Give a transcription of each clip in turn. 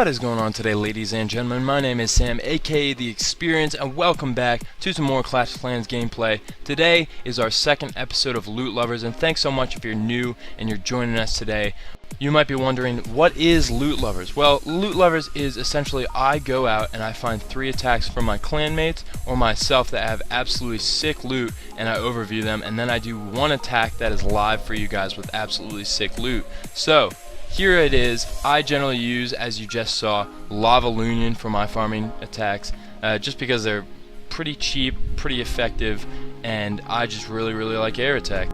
What is going on today, ladies and gentlemen? My name is Sam, aka the Xperience, and welcome back to some more Clash of Clans gameplay. Today is our second episode of Loot Lovers, and thanks so much if you're new and you're joining us today. You might be wondering, what is Loot Lovers? Well, Loot Lovers is essentially I go out and I find 3 attacks from my clanmates or myself that have absolutely sick loot, and I overview them, and then I do one attack that is live for you guys with absolutely sick loot. So here it is. I generally use, as you just saw, Lava Union for my farming attacks, just because they're pretty cheap, pretty effective, and I just really like air attack.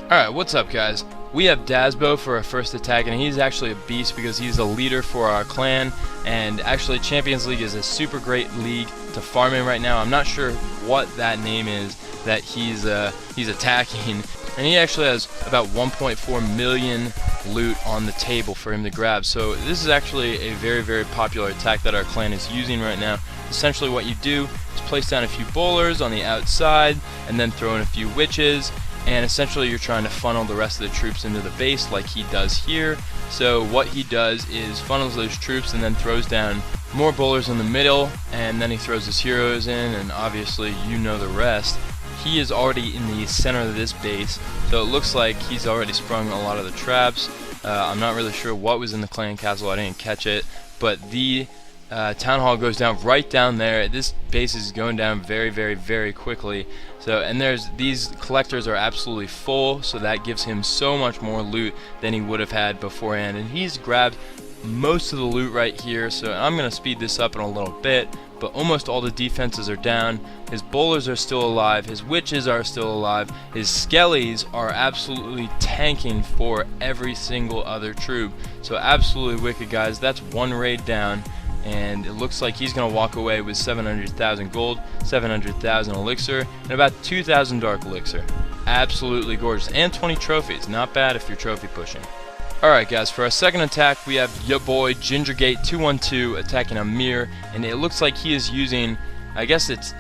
Alright, what's up guys? We have Dazbo for our first attack, and he's actually a beast because he's a leader for our clan, and actually Champions League is a super great league to farm in right now. I'm not sure what that name is that he's attacking, and he actually has about 1.4 million loot on the table for him to grab. So this is actually a very popular attack that our clan is using right now. Essentially what you do is place down a few bowlers on the outside and then throw in a few witches, and essentially you're trying to funnel the rest of the troops into the base like he does here. So what he does is funnels those troops and then throws down more bowlers in the middle, and then he throws his heroes in, and obviously you know the rest. He is already in the center of this base, so it looks like he's already sprung a lot of the traps. I'm not really sure what was in the clan castle, I didn't catch it, but the town hall goes down right down there. This base is going down very quickly. So, and these collectors are absolutely full, so that gives him so much more loot than he would have had beforehand, and he's grabbed most of the loot right here. So I'm gonna speed this up in a little bit, but almost all the defenses are down. His bowlers are still alive, his witches are still alive, his skellies are absolutely tanking for every single other troop. So absolutely wicked, guys. That's one raid down, and it looks like he's gonna walk away with 700,000 gold, 700,000 elixir, and about 2,000 dark elixir. Absolutely gorgeous, and 20 trophies. Not bad if you're trophy pushing. Alright guys, for our second attack we have your boy Gingergate212 attacking Amir, and it looks like he is using,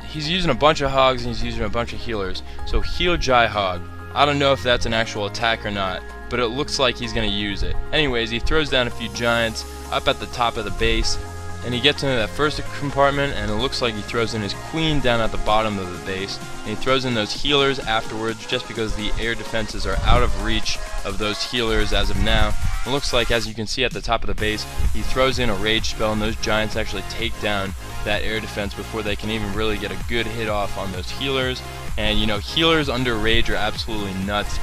he's using a bunch of hogs and he's using a bunch of healers. So Heal Jai Hog. I don't know if that's an actual attack or not, but it looks like he's going to use it. Anyways, he throws down a few giants up at the top of the base, and he gets into that first compartment, and it looks like he throws in his queen down at the bottom of the base, and he throws in those healers afterwards just because the air defenses are out of reach of those healers as of now. It looks like, as you can see at the top of the base, he throws in a rage spell, and those giants actually take down that air defense before they can even really get a good hit off on those healers. And you know, healers under rage are absolutely nuts.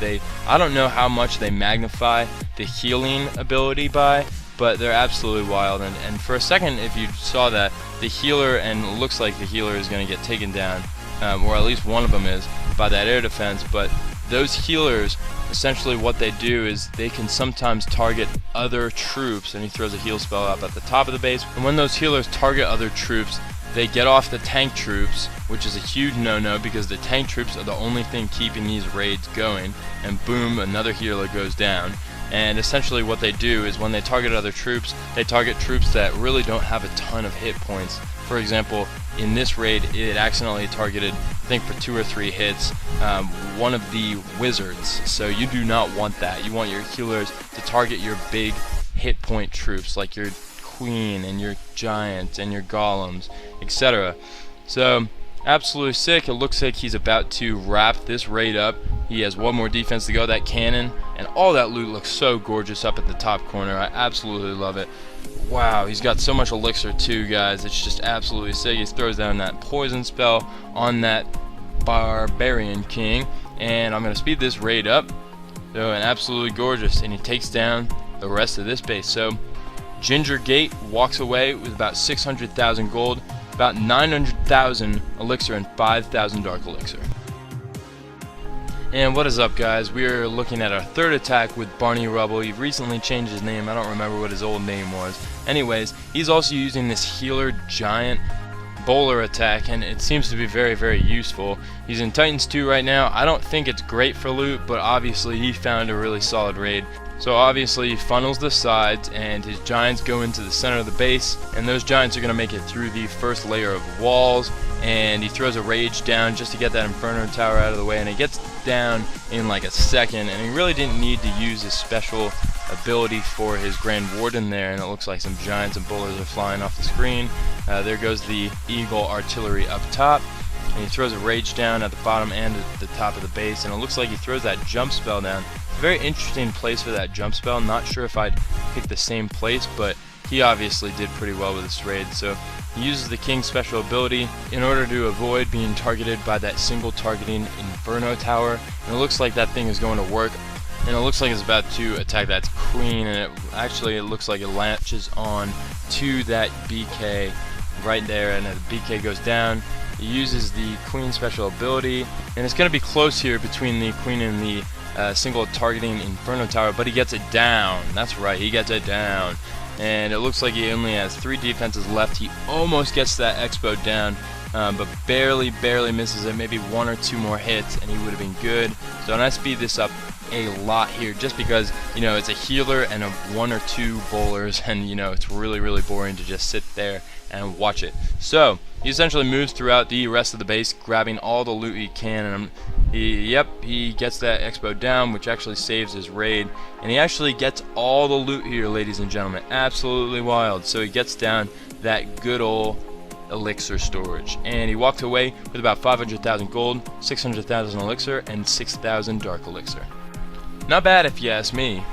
I don't know how much they magnify the healing ability by, but they're absolutely wild. And for a second, if you saw that, the healer, and it looks like the healer is going to get taken down, or at least one of them is, by that air defense. But those healers, essentially what they do is they can sometimes target other troops, and he throws a heal spell up at the top of the base. And when those healers target other troops, they get off the tank troops, which is a huge no-no because the tank troops are the only thing keeping these raids going, and boom, another healer goes down. And essentially what they do is when they target other troops, they target troops that really don't have a ton of hit points. For example, in this raid, it accidentally targeted, I think for 2 or 3 hits, one of the wizards. So you do not want that. You want your healers to target your big hit point troops, like your queen and your giant and your golems, etc. So absolutely sick. It looks like he's about to wrap this raid up. He has one more defense to go, that cannon, and all that loot looks so gorgeous up at the top corner. I absolutely love it. Wow, he's got so much elixir too, guys. It's just absolutely sick. He throws down that poison spell on that barbarian king, and I'm gonna speed this raid up. So, and absolutely gorgeous, and he takes down the rest of this base. So Gingergate walks away with about 600,000 gold, about 900,000 elixir, and 5,000 dark elixir. And what is up, guys? We are looking at our third attack with Barney Rubble. He recently changed his name. I don't remember what his old name was. Anyways, he's also using this healer giant bowler attack, and it seems to be very useful. He's in Titans 2 right now. I don't think it's great for loot, but obviously he found a really solid raid. So obviously he funnels the sides, and his giants go into the center of the base, and those giants are going to make it through the first layer of walls, and he throws a rage down just to get that Inferno Tower out of the way, and it gets down in like a second, and he really didn't need to use his special ability for his Grand Warden there, and it looks like some giants and bowlers are flying off the screen. There goes the Eagle artillery up top, and he throws a rage down at the bottom and at the top of the base, and it looks like he throws that jump spell down. It's a very interesting place for that jump spell. Not sure if I'd pick the same place, but he obviously did pretty well with this raid. So he uses the King's special ability in order to avoid being targeted by that single targeting Inferno Tower, and it looks like that thing is going to work, and it looks like it's about to attack that Queen, and it looks like it latches on to that BK right there, and the BK goes down. He uses the Queen special ability, and it's going to be close here between the Queen and the single targeting Inferno Tower, but he gets it down. That's right, he gets it down. And it looks like he only has 3 defenses left. He almost gets that Expo down, but barely misses it. Maybe 1 or 2 more hits, and he would have been good. So and I speed this up a lot here, just because it's a healer and 1 or 2 bowlers, and it's really boring to just sit there and watch it. So he essentially moves throughout the rest of the base, grabbing all the loot he can, and he gets that Expo down, which actually saves his raid, and he actually gets all the loot here, ladies and gentlemen. Absolutely wild. So he gets down that good old elixir storage, and he walked away with about 500,000 gold, 600,000 elixir, and 6,000 dark elixir. Not bad if you ask me.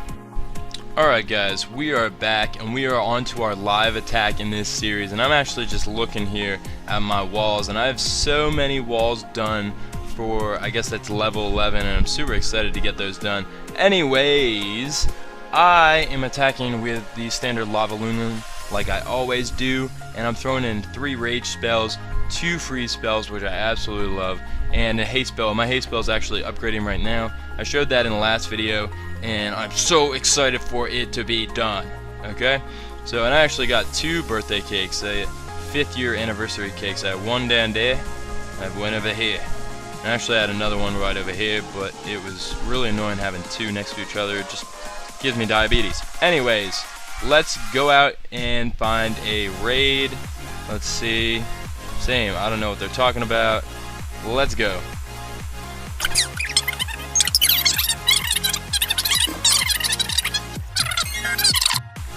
Alright guys, we are back, and we are on to our live attack in this series, and I'm actually just looking here at my walls, and I have so many walls done for, I guess that's level 11, and I'm super excited to get those done. Anyways, I am attacking with the standard Lava Lunan like I always do, and I'm throwing in 3 rage spells, 2 freeze spells, which I absolutely love, and a haste spell. My haste spell is actually upgrading right now. I showed that in the last video, and I'm so excited for it to be done. Okay, so and I actually got 2 birthday cakes, 5th year anniversary cakes. I have one down there, I have one over here. I actually had another one right over here, but it was really annoying having 2 next to each other. It just gives me diabetes. Anyways, let's go out and find a raid. Let's see. Same, I don't know what they're talking about. Let's go.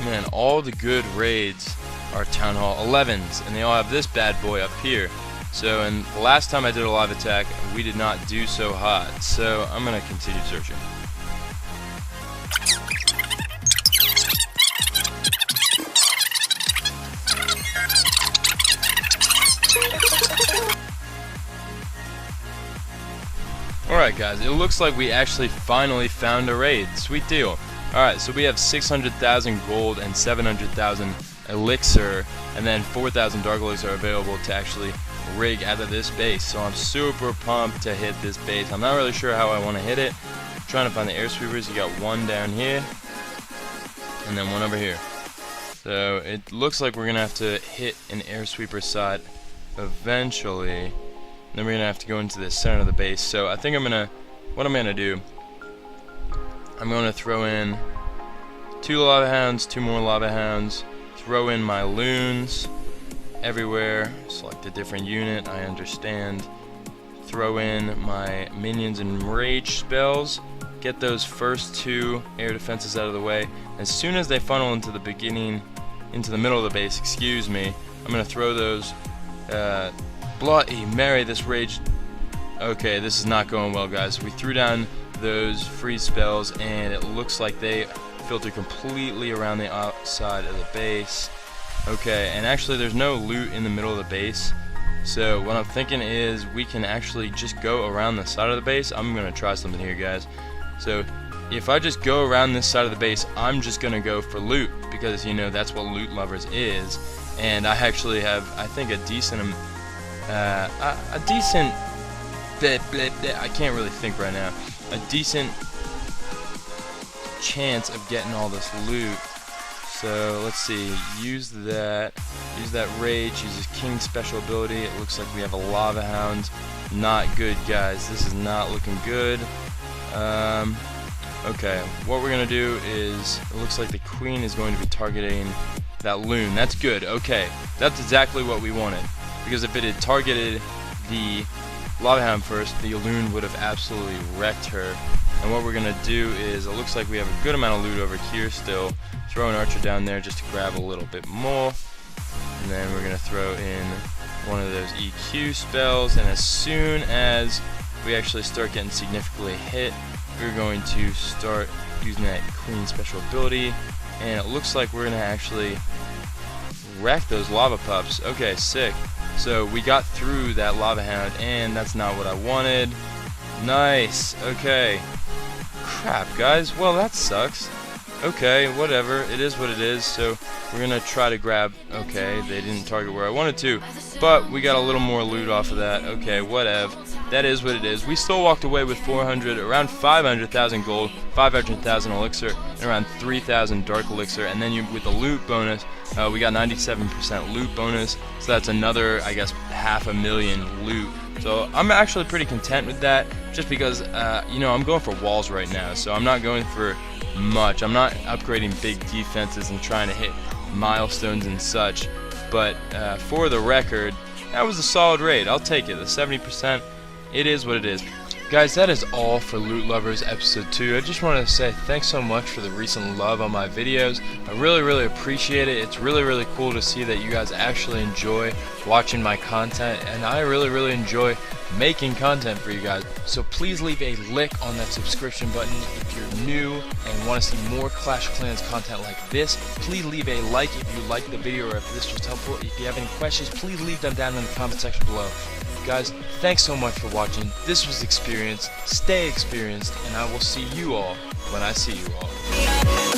Man, all the good raids are Town Hall 11s, and they all have this bad boy up here. So, and the last time I did a live attack, we did not do so hot. So, I'm going to continue searching. Alright guys, it looks like we actually finally found a raid. Sweet deal. Alright, so we have 600,000 gold and 700,000 elixir, and then 4,000 dark elixir available to actually rig out of this base. So I'm super pumped to hit this base. I'm not really sure how I want to hit it. I'm trying to find the air sweepers. You got 1 down here, and then 1 over here. So it looks like we're going to have to hit an air sweeper side eventually. Then we're going to have to go into the center of the base. So I think what I'm going to do, I'm going to throw in 2 lava hounds, 2 more lava hounds, throw in my loons everywhere, select a different unit, I understand, throw in my minions and rage spells, get those first 2 air defenses out of the way. As soon as they funnel into the middle of the base, excuse me, I'm going to throw those Bloody Mary, this rage. Okay, this is not going well, guys. We threw down those freeze spells, and it looks like they filter completely around the outside of the base. Okay, and actually there's no loot in the middle of the base. So what I'm thinking is we can actually just go around the side of the base. I'm going to try something here, guys. So if I just go around this side of the base, I'm just going to go for loot, because that's what Loot Lovers is. And I actually have, I think, a decent I can't really think right now, a decent chance of getting all this loot. So let's see, use that rage, use his King special ability. It looks like we have a lava hound. Not good, guys, this is not looking good. Okay, what we're gonna do is, it looks like the Queen is going to be targeting that loon. That's good. Okay, that's exactly what we wanted, because if it had targeted the Lava Hound first, the Loon would have absolutely wrecked her. And what we're going to do is, it looks like we have a good amount of loot over here still. Throw an Archer down there just to grab a little bit more. And then we're going to throw in one of those EQ spells, and as soon as we actually start getting significantly hit, we're going to start using that Queen special ability, and it looks like we're going to actually wreck those lava pups. Okay, sick. So we got through that Lava Hound, and that's not what I wanted. Nice. Okay. Crap, guys. Well, that sucks. Okay, whatever. It is what it is. So we're gonna try to grab. Okay, they didn't target where I wanted to, but we got a little more loot off of that. Okay, whatever. That is what it is. We still walked away with 400, around 500,000 gold, 500,000 elixir, and around 3,000 dark elixir. And then with the loot bonus, we got 97% loot bonus. So that's another, I guess, 500,000 loot. So I'm actually pretty content with that, just because you know, I'm going for walls right now. So I'm not going for much. I'm not upgrading big defenses and trying to hit milestones and such. But for the record, that was a solid raid. I'll take it. The 70%. It is what it is. Guys, that is all for Loot Lovers episode 2. I just wanted to say thanks so much for the recent love on my videos. I really appreciate it. It's really cool to see that you guys actually enjoy watching my content, and I really enjoy making content for you guys. So please leave a lick on that subscription button. If you're new and want to see more Clash of Clans content like this, please leave a like if you liked the video or if this was helpful. If you have any questions, please leave them down in the comment section below. Guys, thanks so much for watching. This was Xperience. Stay experienced, and I will see you all when I see you all.